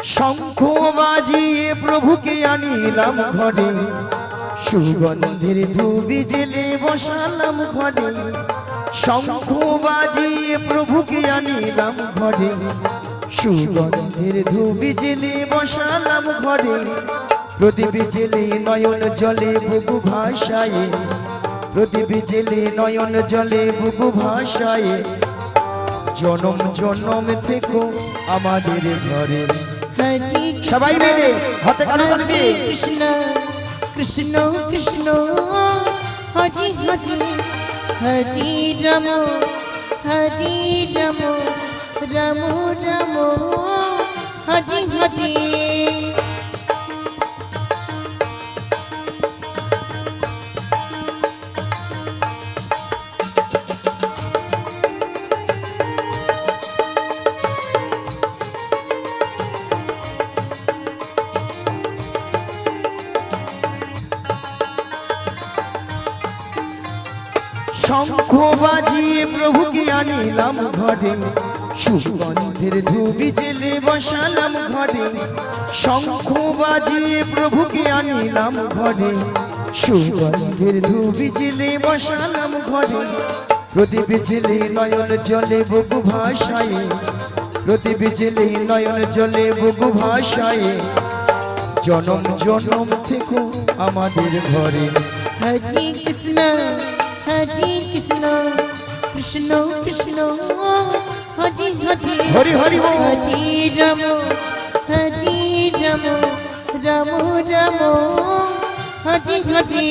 শঙ্খ বাজিয়ে প্রভুকে আনিলাম ঘরে, সুগন্ধের ধুবি জেলে বসালাম ঘরে। শঙ্খ বাজিয়ে প্রভুকে আনিলাম ঘরে, সুগন্ধের ধুবি জেলে বসালাম ঘরে। প্রদীপ জেলে নয়ন জলে বুবু ভাষায়, প্রদীপ জেলে নয়ন জলে বুবু ভাষায়। জনম জনম থেকো আমাদের ঘরে। সবাই মিলে হাতে কানে তালি দিয়ে কৃষ্ণ কৃষ্ণ কৃষ্ণ হরি হরি হরি রাম হরি রাম রাম রাম হরি হরি। শঙ্খ বাজিয়ে প্রভুকে আনিলাম ঘরে, সুগন্ধের ধুবি জেলে বসালাম ঘরে। শঙ্খ বাজিয়ে প্রভুকে আনিলাম ঘরে, সুগন্ধের ধুবি জেলে বসালাম ঘরে। প্রদীপ জেলে নয়ন জলে বুবু ভাষায়, প্রদীপ জেলে নয়ন জলে বুবু ভাষায়। জনম জনম থেকো আমাদের ঘরে। হরি কৃষ্ণ হরি কৃষ্ণ কৃষ্ণ কৃষ্ণ হরি হরি হরি হরি বল। হরি রাম হরি রাম রাম রাম হরি হরি।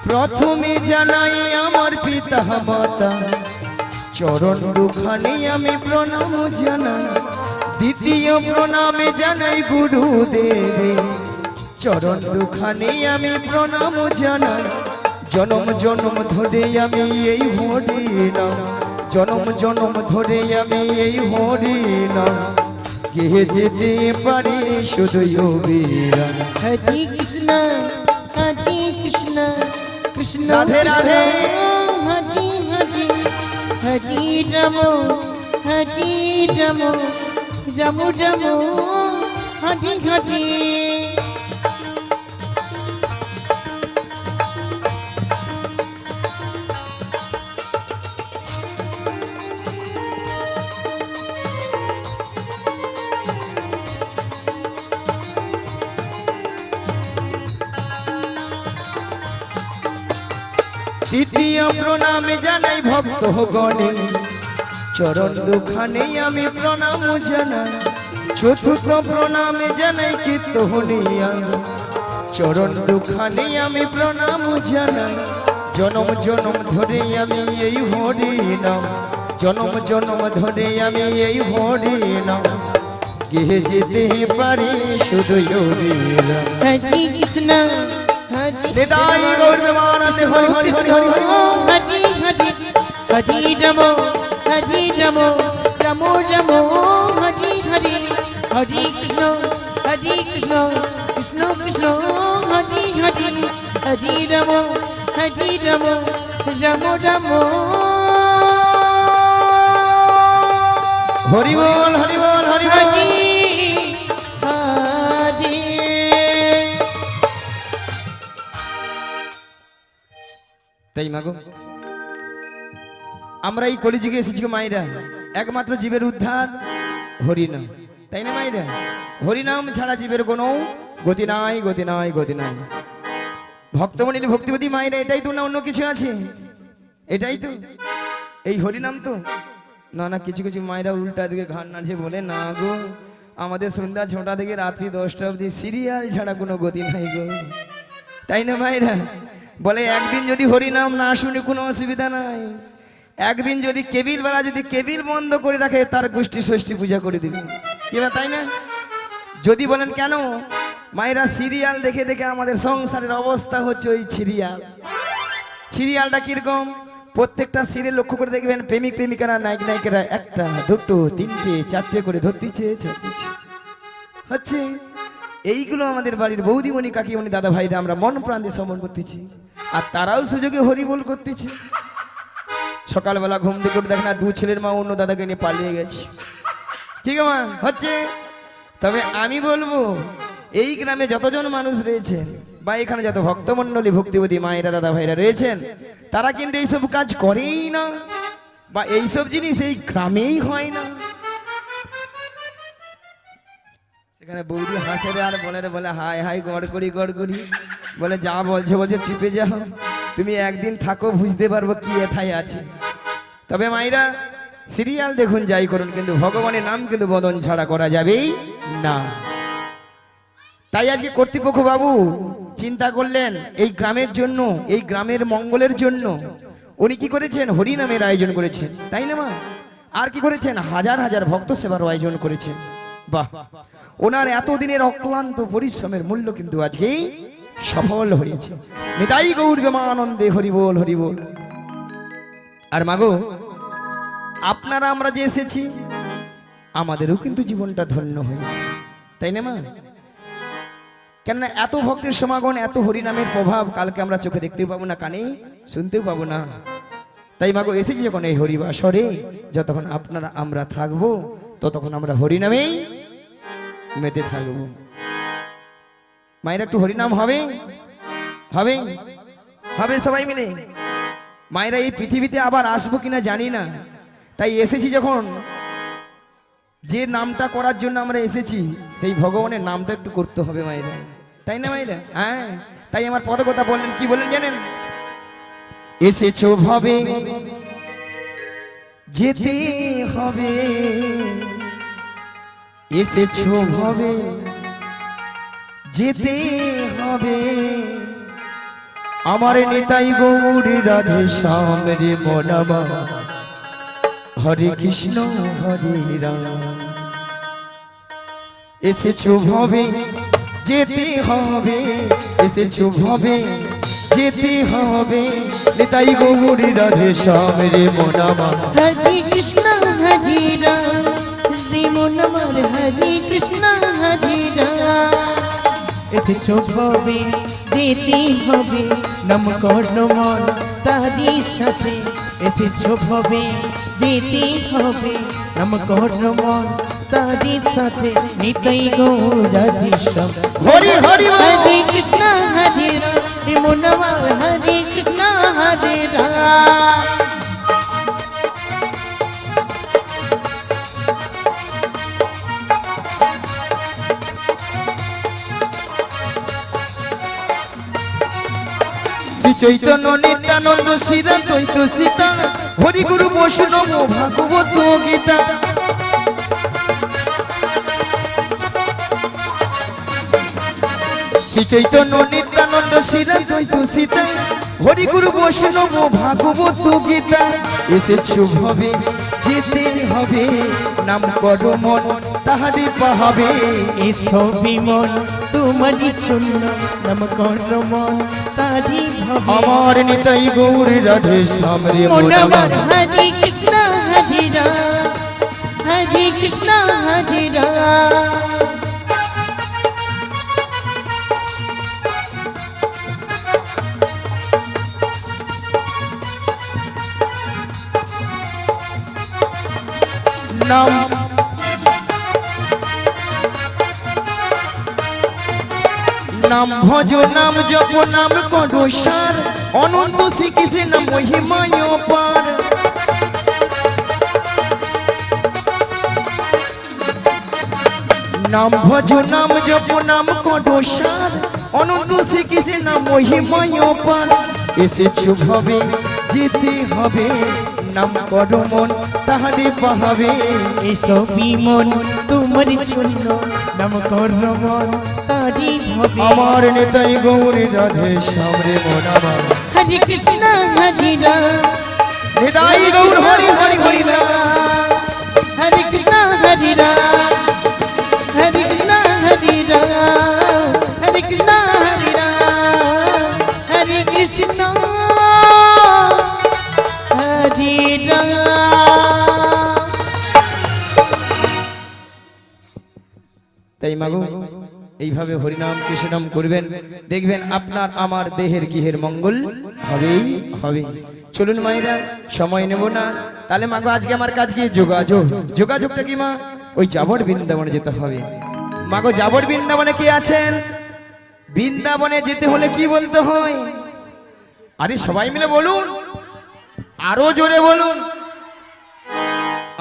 প্রথমে জানাই আমার পিতা মাতা, চরণ দুখানে আমি প্রণাম জানাই। দ্বিতীয় প্রণামে জানাই গুরুদেবে, চরণ দুখানে আমি প্রণাম জানাই। জনম জনম ধরে আমি এই হরি নাম, জনম জনম ধরে আমি এই হরি নাম গেয়ে যেতে পারি শুধু যোগীরা। হরি কৃষ্ণ হরি কৃষ্ণ কৃষ্ণ রাধে রাধে। হরি হরি হরি রাম হরি রাম রাম রাম হরি হরি। তৃতীয় প্রণামে জানাই ভক্ত গণে, চরণ দুখানে আমি প্রণাম জানাই। চতুর্থ প্রণামে জানাই কীর্তনিয়া, চরণ দুখানে আমি প্রণাম জানাই। জনম জনম ধরে আমি এই হরি নাম, জনম জনম ধরে আমি এই হরি নাম গেয়ে যেতে পারি শুধু যোগীরা। হরি কৃষ্ণ হরি নিতাই গৌর প্রেমানন্দে হরি হরি হরি হরি হরি। হরি হরি হরি রাম হরি রাম রাম রাম হরি হরি। হরি কৃষ্ণ কৃষ্ণ কৃষ্ণ হরি হরি হরি রাম রাম রাম। হরি বল হরি বল হরি বল। হরি হরি। তাই মাগো, আমরা এই কলিযুগে এসেছি গো মায়েরা, একমাত্র জীবের উদ্ধার হরিনাম, তাই না মায়েরা? হরিনাম ছাড়া জীবের কোনো গতি নাই, গতি নাই, গতি নাই। ভক্তমণি ভক্তিপতি মায়েরা, এটাই তো না অন্য কিছু আছে? এটাই তো এই হরিনাম তো না। না কিছু কিছু মায়েরা উল্টা দিকে ঘাড় নাড়ছে, বলে না গো আমাদের সন্ধ্যা 6টা থেকে রাত্রি 10টা অবধি সিরিয়াল ছাড়া কোনো গতি নাই গো, তাই না মায়েরা? বলে একদিন যদি হরিনাম না শুনে কোনো অসুবিধা নাই, একদিন যদি কেবিল বেলা যদি কেবিল বন্ধ করে রাখে তার গোষ্ঠী ষষ্ঠী পূজা করে দিবে কিবা, তাই না? যদি বলেন কেন মায়েরা, সিরিয়াল দেখে দেখে আমাদের সংসারের অবস্থা হচ্ছে ওই সিরিয়াল। সিরিয়ালটা কিরকম? প্রত্যেকটা সিরে লক্ষ্য করে দেখবেন প্রেমিক প্রেমিকারা নায়ক নায়িকারা একটা দুটো তিনটে চারটে করে ধরতেছে হচ্ছে। এইগুলো আমাদের বাড়ির বৌদিমণি কাকিমণি দাদা ভাইরা আমরা মন প্রাণ দিয়ে সমন করতেছি, আর তারাও সুযোগে হরিবোল করতেছে। সকালবেলা ঘুম থেকে উঠে দেখেন দু ছেলের মা অন্য দাদাকে নিয়ে পালিয়ে গেছে। ঠিক মা হচ্ছে। তবে আমি বলবো এই গ্রামে যতজন মানুষ রয়েছেন বা এখানে যত ভক্তমণ্ডলী ভক্তিবতী মায়েরা দাদা ভাইরা রয়েছেন, তারা কিন্তু এইসব কাজ করেই না, বা এইসব জিনিস এই গ্রামেই হয় না। সেখানে বৌদি হাসে রে আর বলে রে, বলে হাই হাই গড়গড়ি গড়গড়ি, বলে যা বলছে বলছে চিপে যাও, তুমি একদিন থাকো বুঝতে পারবো কি এথায় আছে। তবে মায়েরা সিরিয়াল দেখুন যাই করুন, কিন্তু ভগবানের নাম কিন্তু বদন ছাড়া করা যাবেই না। তাই আজকে কর্তৃপক্ষ বাবু চিন্তা করলেন এই গ্রামের জন্য, এই গ্রামের মঙ্গলের জন্য উনি কি করেছেন, হরি নামের আয়োজন করেছেন, তাই না মা? আর কি করেছেন, হাজার হাজার ভক্ত সেবার আয়োজন করেছেন। বাহ, ওনার এতদিনের অক্লান্ত পরিশ্রমের মূল্য কিন্তু আজকে সফল হয়েছে। নিতাই গৌর প্রেমানন্দে হরি বল হরি বল। আর মাগো, আপনারা আমরা যে এসেছি আমাদেরও কিন্তু জীবনটা ধন্য হয়েছে, তাই না মা? কেননা এত ভক্তের সমাগম, এত হরিনামের প্রভাব কালকে আমরা চোখে দেখতেও পাবো না, কানে শুনতেও পাবো না। তাই মাগো এসেছি যখন এই হরিবাসরে, যতক্ষণ আপনারা আমরা থাকবো ততক্ষণ আমরা হরিনামেই মেতে থাকবো। মায়ের একটু হরিনাম হবে হবে হবে সবাই মিলে। মায়েরা এই পৃথিবীতে আবার আসবো কিনা জানি না, তাই এসেছি যখন, যে নামটা করার জন্য আমরা এসেছি সেই ভগবানের নামটা একটু করতে হবে মায়েরা, তাই না মায়েরা? হ্যাঁ, তাই আমার পদকথা বললেন, কি বললেন জানেন? এসেছো ভাবে যেতে হবে, এসেছো ভাবে যেতে হবে, আমার নিতাই গৌর রাধে শ্যাম রে মনামা, হরে কৃষ্ণ হরে রাম। এসেছো ভাবে যেতে হবে, এসেছো ভাবে যেতে হবে, নিতাই গৌর রাধে শ্যাম রে মনামা, হরে কৃষ্ণ হরে রাম, হরে মন আমার হরে কৃষ্ণ হরে রাম। এসেছো ভাবে যেতে হবে, নাম করো মন তারি সাথে। এসেছো ভাবে যেতে হবে, নাম করো মন তারি সাথে। নিতাই গৌর রাধে শ্যাম হরি হরি হরে কৃষ্ণ হরে রাম, হরে মন আমার হরে কৃষ্ণ হরে রাম। শ্রী চৈতন্য নিত্যানন্দ শ্রীরাম দ্বৈত সীতা, হরি গুরু বৈষ্ণব ভাগবত গীতা। শ্রী চৈতন্য নিত্যানন্দ শ্রীরাম দ্বৈত সীতা, হরি গুরু বৈষ্ণব ভাগবত গীতা। এসেছো ভাবে যেতে হবে, নাম করো মন তাহারে পাহাবে। এসো বিমন তোমারি জন্য, নাম করো মন তারি ভাবে। আমার নিতাই গৌর রাধে শ্যাম রে মন মনামা, আমার হরে কৃষ্ণ হরে রাম, হরে কৃষ্ণ হরে রাম। নাম নাম ভজ নাম জপ নাম করো সার, অনন্ত শ্রীকৃষ্ণ মহিমায় পার। নাম ভজ নাম জপ নাম করো সার, অনন্ত শ্রীকৃষ্ণ মহিমায় পার। এসেছো ভাবে যেতে হবে, নাম করো মন তাহারে পাহাবে। এসো বিমন তোমারি জন্য, নাম করো মন তারি ভাবে। আমার নেতাই গৌর রাধে শ্যাম রে মনামা, হরে কৃষ্ণ হরে রাম, নেতাই গৌর হরি হরি হরি রাম। হরে কৃষ্ণ হরে রাম, হরে কৃষ্ণ হরে রাম, হরে কৃষ্ণ হরে রাম, হরে কৃষ্ণ তাই মাগো এইভাবে হরিনাম কৃষ্ণনাম করবেন, দেখবেন আপনার আমার দেহের গৃহের মঙ্গল হবেই হবে। চলুন মায়েরা, সময় নেব না। তাহলে মাগো আজকে আমার কাজ কি? যোগাযোগটা কি মা? ওই যাবর বৃন্দাবনে যেতে হবে। মাগো যাবর বৃন্দাবনে কে আছেন? বৃন্দাবনে যেতে হলে কি বলতে হয়? আরে সবাই মিলে বলুন, আরো জোরে বলুন।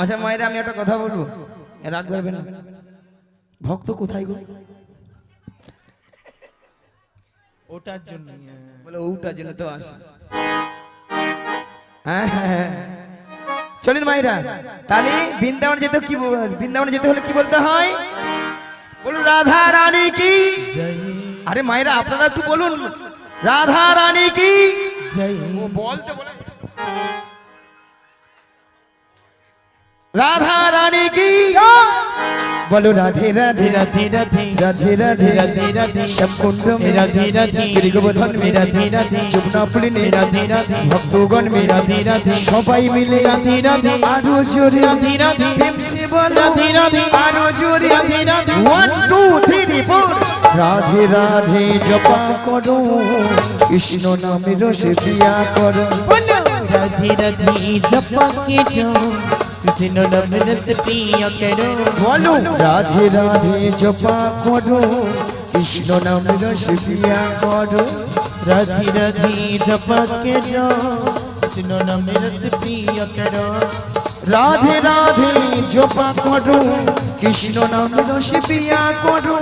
আচ্ছা মায়েরা, আমি একটা কথা বলবো, রাগ করবেন না। ভক্ত কোথায় গো? ওটার জন্য বলে ওটার জন্য তো আসে। হ্যাঁ হ্যাঁ হ্যাঁ। চলুন মায়েরা, তাহলে বৃন্দাবন যেতে কি বৃন্দাবনে যেতে হলে কি বলতে হয়? বলুন রাধা রানী কি। আরে মায়েরা আপনারা একটু বলুন, রাধা রানী কি। ও বলতে বলে রাধা রানী কি। बोलो राधे राधे राधे राधे राधे राधे राधे राधे सब कुंड में राधे राधे गिरिगोवर्धन में राधे राधे যমুনা পুলিনে राधे राधे ভক্তগণ মে राधे राधे সবাই মিলে राधे राधे আরো জোরে राधे राधे প্রেম সে বলো राधे राधे আরো জোরে राधे राधे 1 2 3 4 রাধে রাধে জপা করো কৃষ্ণ নামের সেবিয়া করো। बोलो राधे राधे जपा के जो कृष्ण नाम रस पिया करो। বলো রাধে রাধে জপা করো কৃষ্ণ নামের সেবিয়া করো। राधे राधे जपा के जो कृष्ण नाम रस पिया करो। রাধে রাধে জপা করো কৃষ্ণ নামের সেবিয়া করো।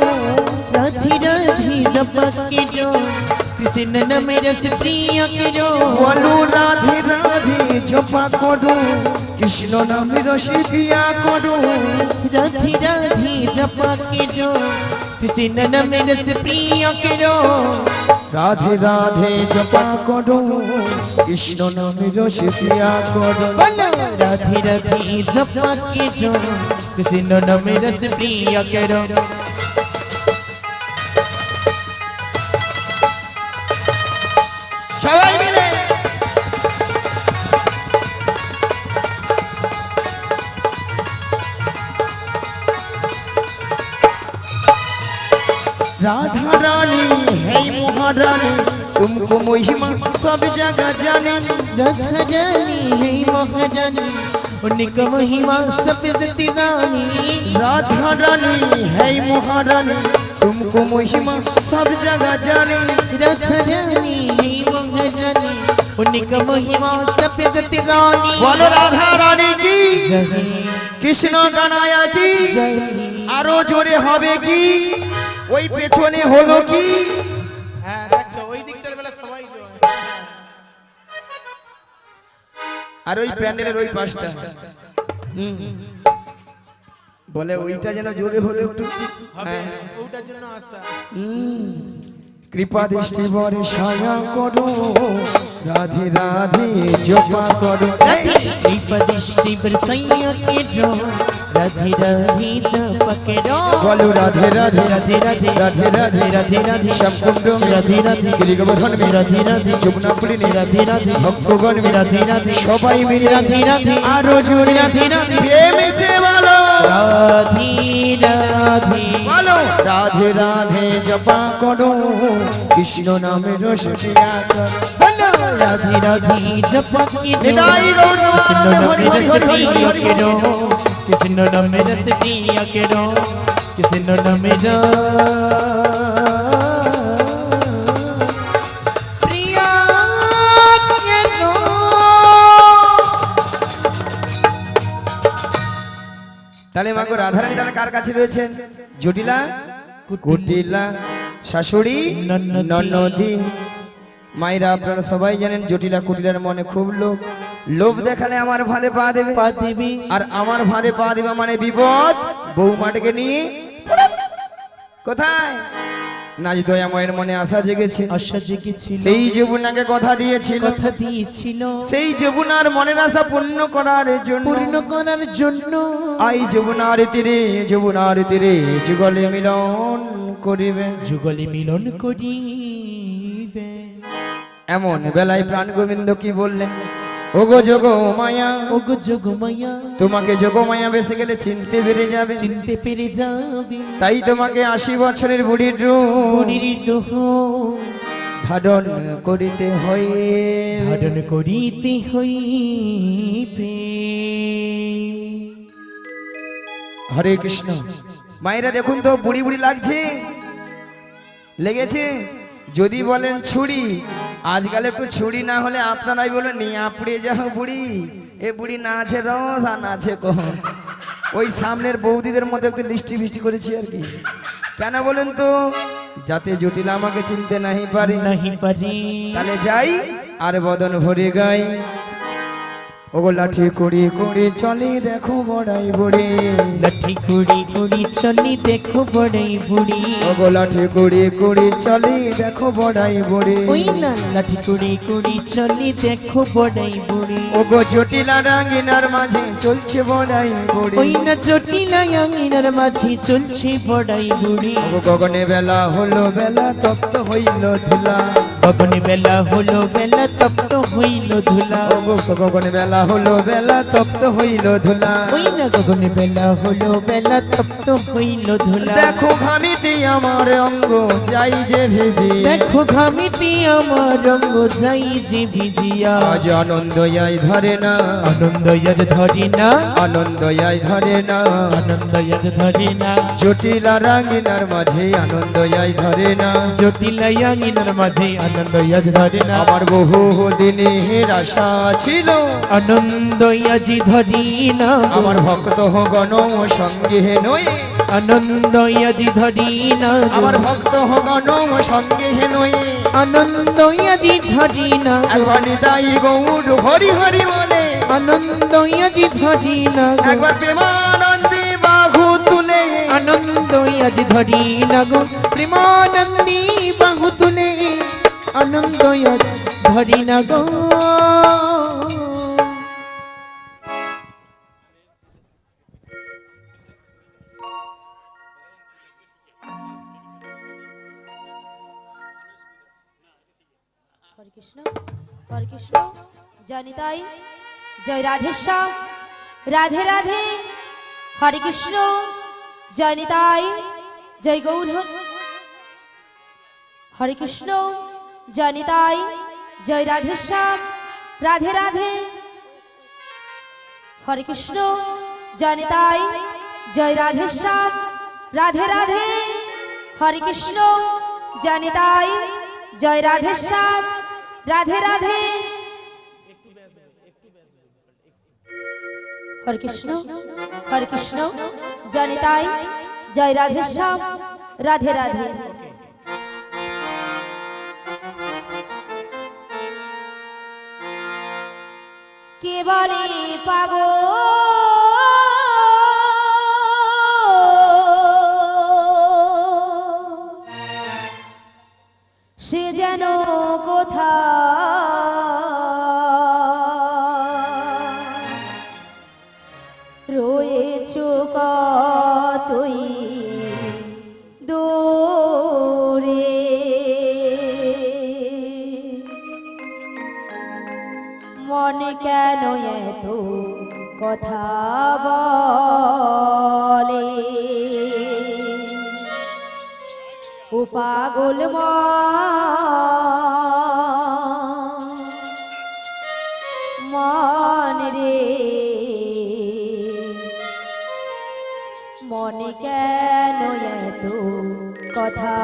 राधे राधे जपा के जो कृष्ण नाम रस पिया करो। বলো রাধে রাধে জপা করো কৃষ্ণ নামের সেবিয়া করো। राधे राधे जपा के जो कृष्ण नाम रस पिया करो। রাধে রাধে জপা করো কৃষ্ণ নামের সেবিয়া করো। बोलो राधे राधे जपा के जो कृष्ण नाम रस पिया करो। সবাই মিলে राधा रानी है महारानी तुमको महिमा सब जगह जाने। राधा रानी है महारानी उनका महिमा सब जगत जानी। राधा रानी है महारानी तुमको महिमा सब जगह जाने। राधा रानी है महारानी उनका महिमा सब जगत जानी। बोलो राधा रानी की जय কৃষ্ণ গানায়া কি जय আরো জোরে হবে কি? ওই পেছনে হলো কি? হ্যাঁ দেখছো ওই দিকটার বেলা সবাই জয়। আর ওই প্যান্ডেলের ওই পাশটা বলে ওইটা যেন জোরে হলো একটু। হবে ওটার জন্য আশা। কৃপা দৃষ্টি বরে ছায়া করো রাধে রাধে জপা করো। এই পদিষ্টি বরসাইয়া के जो राधे राधे जपा करो। বলো রাধে রাধে राधे राधे রাধে রাধे राधे राधे সব কুণ্ড মে राधे राधे गिरिगोवर्धन में राधे राधे যমুনা পুলিনে राधे राधे ভক্তগণ মে राधे राधे সবাই মিলে राधे राधे আরো জোরে राधे राधे প্রেম সে বলো राधे राधे বলো রাধে রাধে জপা করো কৃষ্ণ নামের সেবিয়া করো। बोलो राधे राधे जपा के जो নিতাই গৌর कृष्ण নাম नाम হরি হরি रस হরি হরি पिया হরি करो। कृष्ण नाम रस पिया करो। कृष्ण नाम रस प्रिया करो। তাহলে মাগো রাধারানী তাহলে কার কাছে রয়েছেন? জটিলা কুটিলা শাশুড়ি ননদি। মায়েরা আপনারা সবাই জানেন জটিলা কুটিলার মনে খুব লোভ। লোভ দেখালে আমার ফাঁদে পা দেবে, পা দেবী আর আমার ফাঁদে পা দেবে মানে বিপদ। বৌমাটাকে নিয়ে কোথায়? নাজ দয়াময়ের মনে আশা জেগেছে, আশা জেগেছিল সেই যমুনাকে কথা দিয়েছিল, কথা দিয়েছিল সেই যমুনার মনের আশা পূর্ণ করার জন্য পূর্ণ করার জন্য। আই যমুনার তীরে যুগলে মিলন করিবে। যুগলে মিলন করিবে। এমন বেলায় প্রাণ গোবিন্দ কি বললেন? ওগো যোগ মায়া, ওগো যোগমায়া, তোমাকে যোগ মায়া বেসে গেলে চিনতে পেরে যাবে। চিনতে পেরে যাবে, তাই তোমাকে 80 বছরের বুড়ির রূপ বুড়ির দেহ ধারণ করিতে হয়। ধারণ করিতে হইবে। হরে কৃষ্ণ। মায়েরা দেখুন তো বুড়ি বুড়ি লাগছে, লেগেছে। যদি বলেন ছুরি, আজকাল একটু ছুরি না হলে আপনারাই বলেন নিয়ে আপড়ে যাও বুড়ি। এ বুড়ি না আছে রস আর না আছে কম। ওই সামনের বৌদিদের মধ্যে একটু লিস্টি ফিস্টি করেছি আর কি। কেন বলেন তো? যাতে জটিল আমাকে চিনতে নাহি পারে। নাহি পারি, তাহলে যাই আর বদন ভরে গাই। ওগো লাঠি কুড়ি কুড়ি চলে দেখো বড়াই বুড়ি। লাঠি কুড়ি কুড়ি চলি দেখো বড়াই বুড়ি। ওগো লাঠি কুড়ি কুড়ি চলে দেখো বড়াই বুড়ি। ওই না লাঠি কুড়ি কুড়ি চলি দেখো বড়াই বুড়ি। ওগো জটিলা রাঙ্গিনার মাঝে চলছে বড়াই বুড়ি। ওই না জটিলা আঙিনার মাঝে চলছে বড়াই বুড়ি। ওগো গগনে বেলা হলো বেলা তপ্ত হইল ধুলা। গগনে বেলা হলো বেলা তপ্ত হইল ধুলা। ওগো গগনে বেলা হলো বেলা তপ্ত হইল ধুলা। ওই না গগনে বেলা হলো বেলা তপ্ত হইল ধুলা। দেখো ঘামিতে আমার অঙ্গ যাই যে ভেজে। দেখো ঘামিতে আমার রঙ্গ যাই যে ভিজিয়া। আজ আনন্দ আই ধরে না, আনন্দ আজ ধরি না, আনন্দ আই ধরে না। আনন্দ আজ ধরি না। জটিলা রাঙ্গিনার মাঝে আনন্দ আই ধরে না। জটিলা আঙিনার মাঝে আনন্দ আজ ধরে না। আমার বহু দিনের আশা ছিল, আনন্দ আজি ধরি না। আমার ভক্ত গণ সঙ্গে নয়। আনন্দ আজি ধরি না। আমার ভক্ত গণ সঙ্গে নয়। আনন্দ আজি ধরি না। একবার নিতাই গৌর হরি হরি বলে। আনন্দ আজি ধরি না। একবার প্রেমানন্দে বাহু তুলে। আনন্দ আজি ধরি না গো প্রেমানন্দী বাহু তুলে। আনন্দ আজি ধরি না গো। হরে কৃষ্ণ, হরে কৃষ্ণ। জয় নিতাই, জয় রাধেশ্যাম, রাধে রাধে। হরে কৃষ্ণ, জয় নিতাই, জয় গৌর। হরে কৃষ্ণ, জয় নিতাই, জয় রাধেশ্যাম, রাধে রাধে। হরে কৃষ্ণ, জয় নিতাই, জয় রাধেশ্যাম, রাধে রাধে। হরে কৃষ্ণ, জয় নিতাই, জয় রাধেশ্যাম, রাধে রাধে। হরে কৃষ্ণ, হরে কৃষ্ণ। জয় নিতাই, জয় রাধেশ্যাম, রাধে রাধে। কে বলে পাগল সে যেন কোথা রয়েছ কতই দূরে। মনে কেন এত কথা বলে ও পাগল মন রে। মনে কেন এত কথা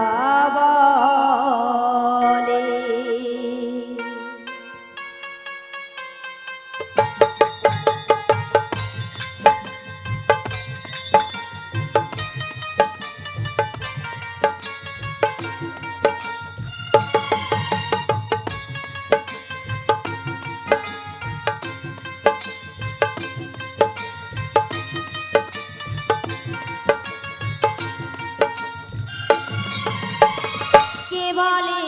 বলে। কে বলে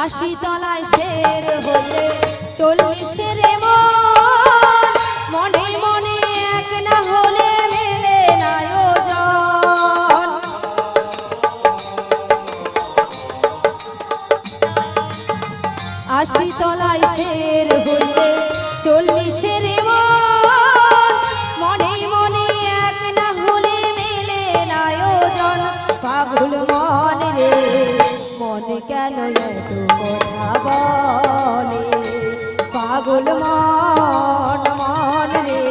আশি তলায় শের হলে 40 রে মনে মনে এক না হলে মেলে না ওজন। আশি তলায় শের হলে 40 রে মনে মনে এক না হলে মেলে না ওজন। পাগল মন রে মন কেন এত কথা বলে, পাগল মন রে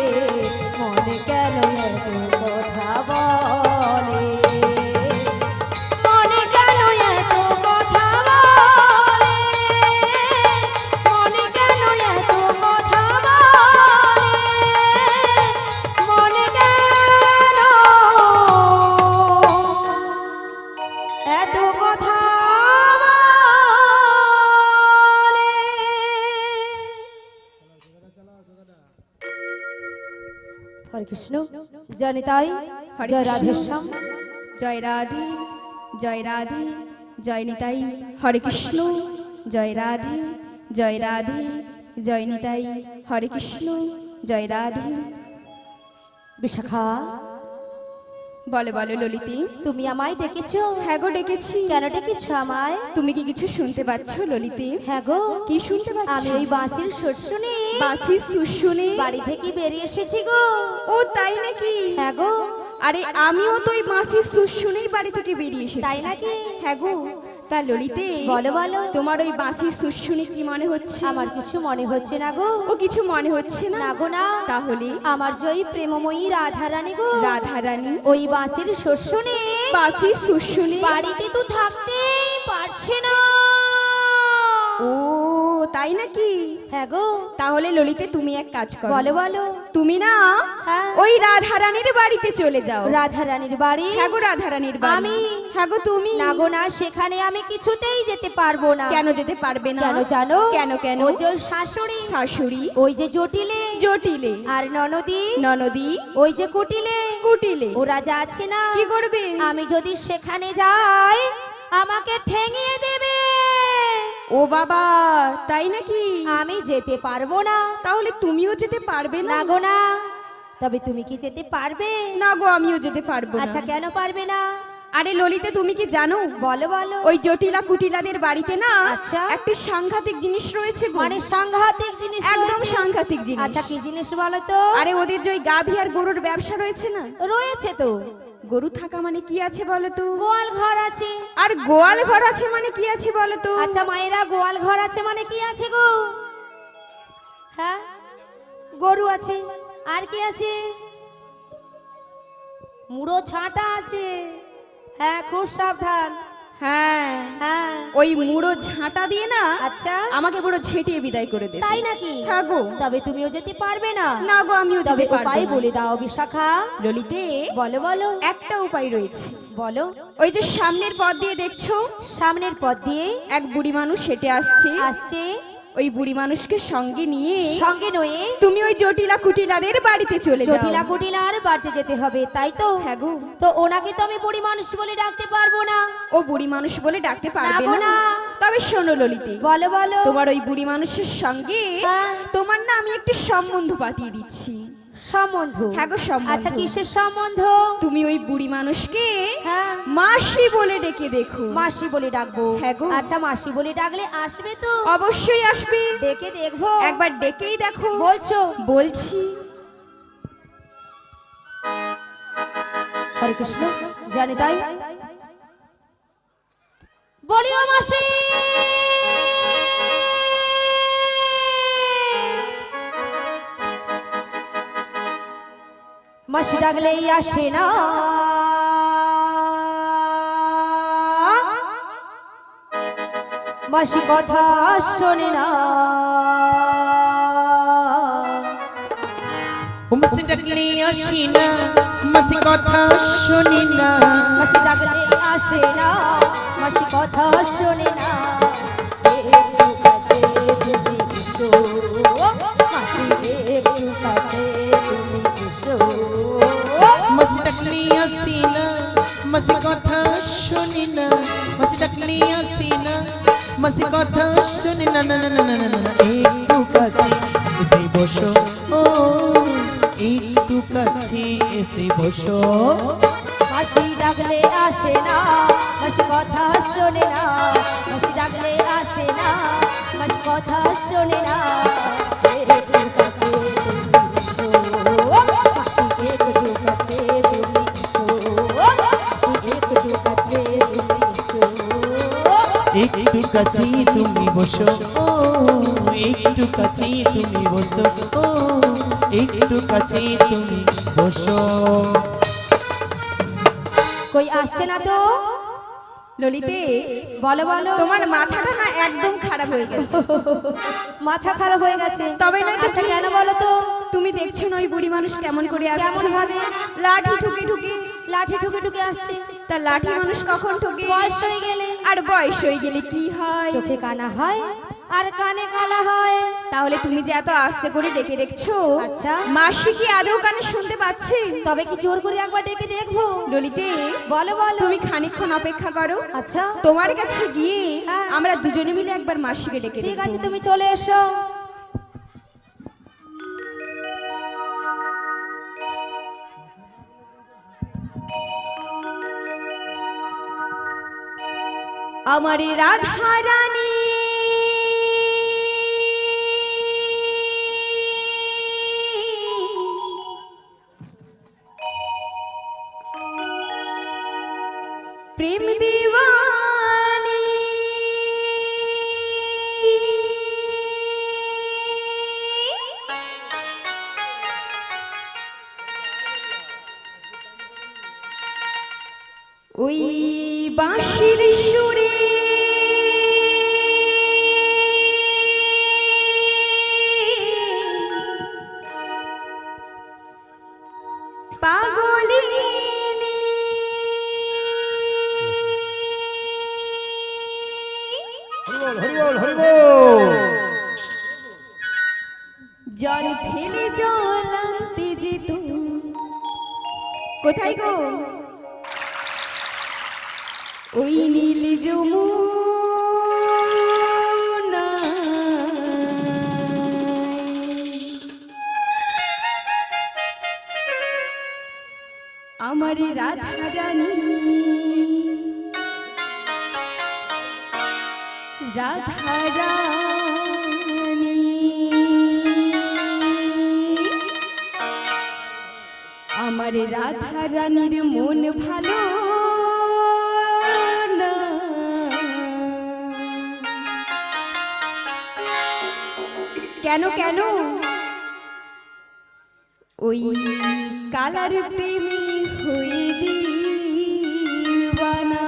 মন কেন এত কথা বলে, মন কেন এত কথা বলে, মন কেন এত কথা বলে, মন কেন এত কথা বলে। হরে কৃষ্ণ জনিতাই জয় রাধেশ্যাম জয় রাধে জয় রাধে জয় নিতাই। হরে কৃষ্ণ জয় রাধে জয় রাধে জয় নিতাই। হরে কৃষ্ণ জয় রাধে। বিশাখা বলো বলো ললিতে। তুমি আমায় ডেকেছো? হ্যাঁ গো ডেকেছি। কেন ডেকেছো আমায়? তুমি কি কিছু শুনতে পাচ্ছ ললিতে? হ্যাঁ গো। কি শুনতে পাচ্ছ? আমি ওই বাঁশির সুর শুনে বাঁশির সুর শুনে বাড়ি থেকে বেরিয়ে এসেছি গো। ও তাই নাকি? হ্যাঁ গো। আরে আমিও তো ওই বাঁশির সুর শুনেই বাড়ি থেকে বেরিয়ে এসেছি। তাই নাকি? হ্যাঁ গো। তা ললিতে বলো বলো। তোমার ওই বাঁশির সুর শুনে কি মনে হচ্ছে? আমার কিছু মনে হচ্ছে না গো। ও কিছু মনে হচ্ছে না? না গো না। তাহলে আমার যে ওই প্রেমময়ী রাধারানী গো, রাধারানী ওই বাঁশির সুর শুনে বাঁশির সুর শুনে বাড়িতে তো থাকতেই পারছে না। ও তাই নাকি? হ্যাঁ গো। তাহলে ললিতে তুমি এক কাজ করো। বলো বলো। তুমি না হ্যাঁ। ওই রাধারানীর বাড়িতে চলে যাও। রাধারানীর বাড়ি? হ্যাঁ গো রাধারানীর বাড়ি। আমি? হ্যাঁ গো তুমি। না গো না, সেখানে আমি কিছুতেই যেতে পারবো না। কেন যেতে পারবে না? কেন জানো? কেন কেন? ওই যে শাশুড়ি, শাশুড়ি, ওই যে জটিলে, জটিলে, আর ননদি, ননদি, ওই যে কুটিলে, কুটিলে ওরা যা আছে না, কি করবে? আমি যদি সেখানে যাই আমাকে ঠেঙিয়ে দেবে। ও বাবা তাই নাকি? আমি যেতে পারবো না। তাহলে তুমিও যেতে পারবে না? না গো না। তবে তুমি কি যেতে পারবে? না গো আমিও যেতে পারবো না। আচ্ছা কেন পারবে না? আরে ললিতে তুমি কি জানো? বলো বলো। ওই জটিলা কুটিলাদের বাড়িতে না আচ্ছা। একটা সাংঘাতিক জিনিস রয়েছে গো। মানে সাংঘাতিক জিনিস একদম রয়েছে? সাংঘাতিক জিনিস। আচ্ছা কি জিনিস বলো তো? আরে ওদের যে ওই গাভী আর গরুর ব্যবসা রয়েছে না, রয়েছে তো। গরু থাকা মানে কি আছে বলো তো? গোয়াল ঘর আছে। আর গোয়াল ঘর আছে মানে কি আছে বলো তো? আচ্ছা মায়েরা, গোয়াল ঘর আছে মানে কি আছে গো? হ্যাঁ, গরু আছে, আর কি আছে? মুড়ো ছাটা আছে। হ্যাঁ, খুব সাবধান। হ্যাঁ হ্যাঁ। ওই মুড়ো ঝাঁটা দিয়ে না আচ্ছা আমাকে পুরো ঝেঁটিয়ে বিদায় করে দেবে। তাই নাকি? হ্যাঁ গো। তবে তুমিও যেতে পারবে না? না গো আমিও তবে যেতে পারবো উপায় না। বলে দাও বিশাখা। ললিতে বলো বলো। একটা উপায় রয়েছে। বলো। ওই যে সামনের পথ দিয়ে দেখছো সামনের পথ দিয়ে এক বুড়ি মানুষ হেঁটে আসছে। আসছে। ওই বুড়ি মানুষকে সঙ্গে নিয়ে সঙ্গে নয়ে তুমি ওই জটিলা কুটিলাদের বাড়িতে চলে যাও। জটিলা কুটিলার বাড়িতে যেতে হবে, তাই তো? হ্যাঁ গো। তো ওনাকে তো আমি বুড়ি মানুষ বলে ডাকতে পারবো না। ও বুড়ি মানুষ বলে ডাকতে পারবে না গো না? না। তবে শোনো ললিতে, বলো বলো। তোমার ওই বুড়ি মানুষের সঙ্গে হ্যাঁ। তোমার না আমি একটি সম্বন্ধ পাতিয়ে দিচ্ছি। সম্বন্ধ? হ্যাঁ গো সম্বন্ধ। আচ্ছা কিসের সম্বন্ধ? তুমি ওই বুড়ি মানুষকে হ্যাঁ, মাসি বলে ডেকে দেখো। মাসি বলে ডাকবো? হ্যাঁ গো। আচ্ছা মাসি বলে ডাকলে আসবে তো? অবশ্যই আসবে। ডেকে দেখবো? একবার ডেকেই দেখো। বলছো? বলছি। হরে কৃষ্ণ জানি তাই। বলিও মাসি। মাসি ডাকলেই আসে না, মাসি কথা শোনে না। মাসি ডাকলে আসি না, মাসি কথা শুনি না। মাসি ডাকলে আসে না, মাসি কথা শোনে না। একটু কাছে তুমি এসো, মাসি একটু কাছে তুমি এসো। মাসি ডাকলে আসি না, মাসি কথা শুনি না। মাসি ডাকলে আসি না, মাসি কথা শুনে না না না না না না না একটু কাছে এসে বসো ও একটু কাছে এসে বসো মাসি ডাকলে আসে না, মাসি কথা শোনে না, মাসি ডাকলে আসে না, মাসি কথা শোনে না। একটু কাছে তুমি এসো, মাসি একটু কাছে তুমি এসো, মাসি একটু কাছে তুমি এসো। একটু কাছে তুমি বসো ও একটু কাছে তুমি বসো ও একটু কাছে তুমি বসো কই আসছে না তো? ললিতে, বলো বলো। তোমার মাথাটা না একদম খারাপ হয়ে গেছে। মাথা খারাপ হয়ে গেছে? তবে নয় তো আচ্ছা কি? কেন বলো তো? তুমি দেখছো না ওই বুড়ি মানুষ কেমন করে আসছে? কেমন ভাবে? লাঠি ঠুকে ঠুকে। লাঠি ঠুকে ঠুকে আসছে। তা লাঠি মানুষ কখন ঠকে? বয়স হয়ে গেলে। আর বয়স হয়ে গেলে কি হয়? চোখে কানা হয় আর কানে কালা হয়। তাহলে তুমি যে এত আস্তে করে ডেকে দেখছো, আচ্ছা। মাসি কি আদৌ কানে শুনতে পাচ্ছে? তবে কি জোর করে একবার ডেকে দেখবো? ললিতে, বলো বলো। তুমি খানিকক্ষণ অপেক্ষা করো। আচ্ছা তোমার কাছে গিয়ে হ্যাঁ। আমরা দুজনে মিলে একবার মাসিকে ডেকে ঠিক দেখবো। আছে, তুমি চলে এসো। আমার রাধা রানী প্রেম দিওয়ানি ওই বাঁশির সুরে পাগলিনী জল ফেলে জল আনতে যেত। কোথায় গো? ওই নীল যমুনা আমার রাধা রানী, রাধা রানী আমার রাধা রানীর মন ভালো না। কেন কেন? ওই কালার প্রেমী হয়ে দিওয়ানা।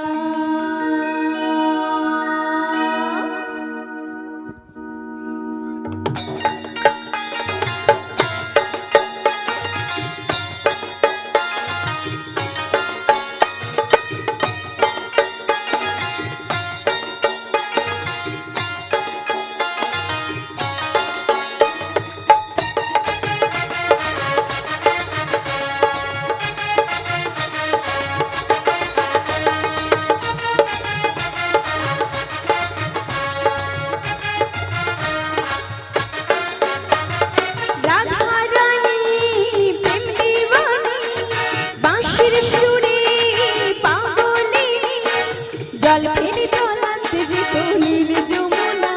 জল ফেলে জল আনতে যেত নীল যমুনা।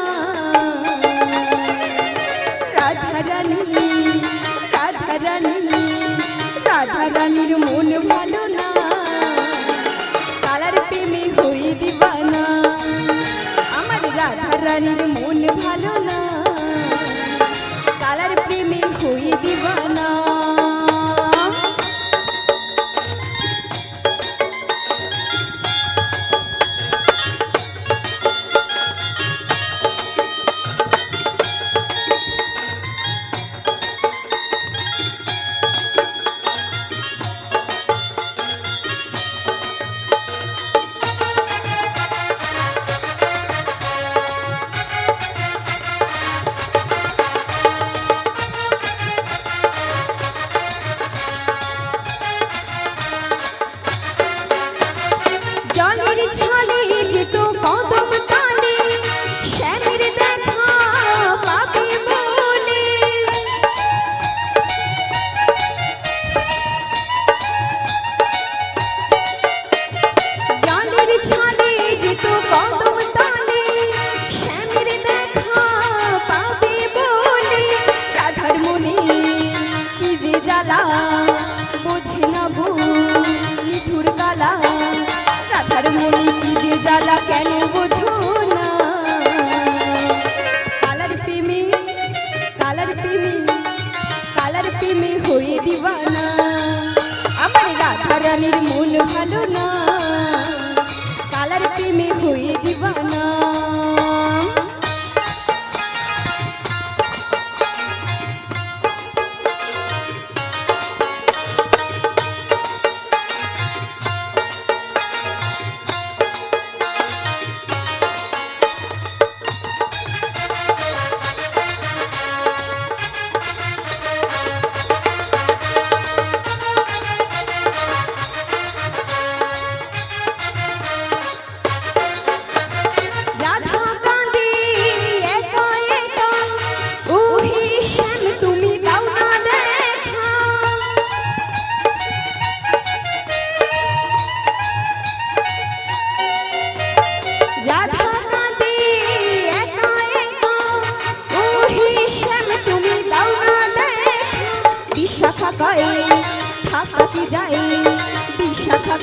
রাধা রানী, রাধা রানী, রাধা রানীর মন ভালো না, কালার প্রেমে হয়ে দিবানা। আমার রাধা রানীর মন ভালো না, কালার প্রেমে হয়ে দিবানা।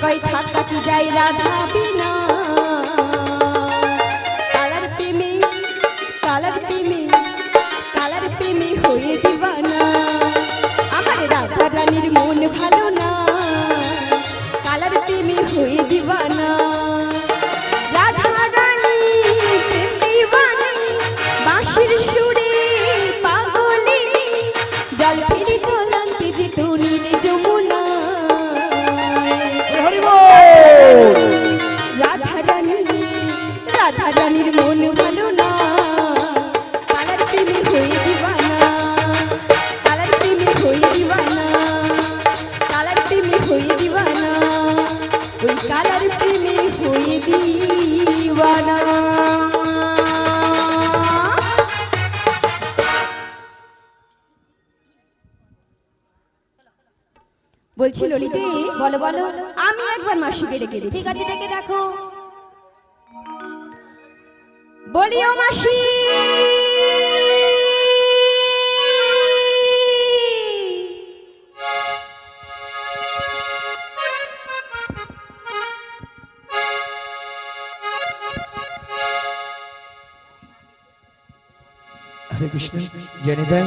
কই থাকা কি যাই রাধা বিনা কালার প্রেমে কালার প্রেমে কালার প্রেমে হয়ে দিবানা আমার রাধা রানীর মন ভালো না কালার প্রেমে হয়ে দিবানা রাধা রানী প্রেম দিবানি বাঁশির সুরে পাগলিনী জল ফিরে চলন্তি যে তরুণীর যমুনা রাধা রানীর মন ভালো না কালার প্রেমে হয়ে দিবানা কালার প্রেমে হয়ে দিবানা কালার প্রেমে হয়ে দিবানা ওই কালার প্রেমে হয়ে দিবানা বলছি ললিতে বলো বলো আমি একবার মাসিকে ডেকে দিই ঠিক আছে, ডেকে দেখো। বলিও মাসি হরে কৃষ্ণ জয় নিতাই।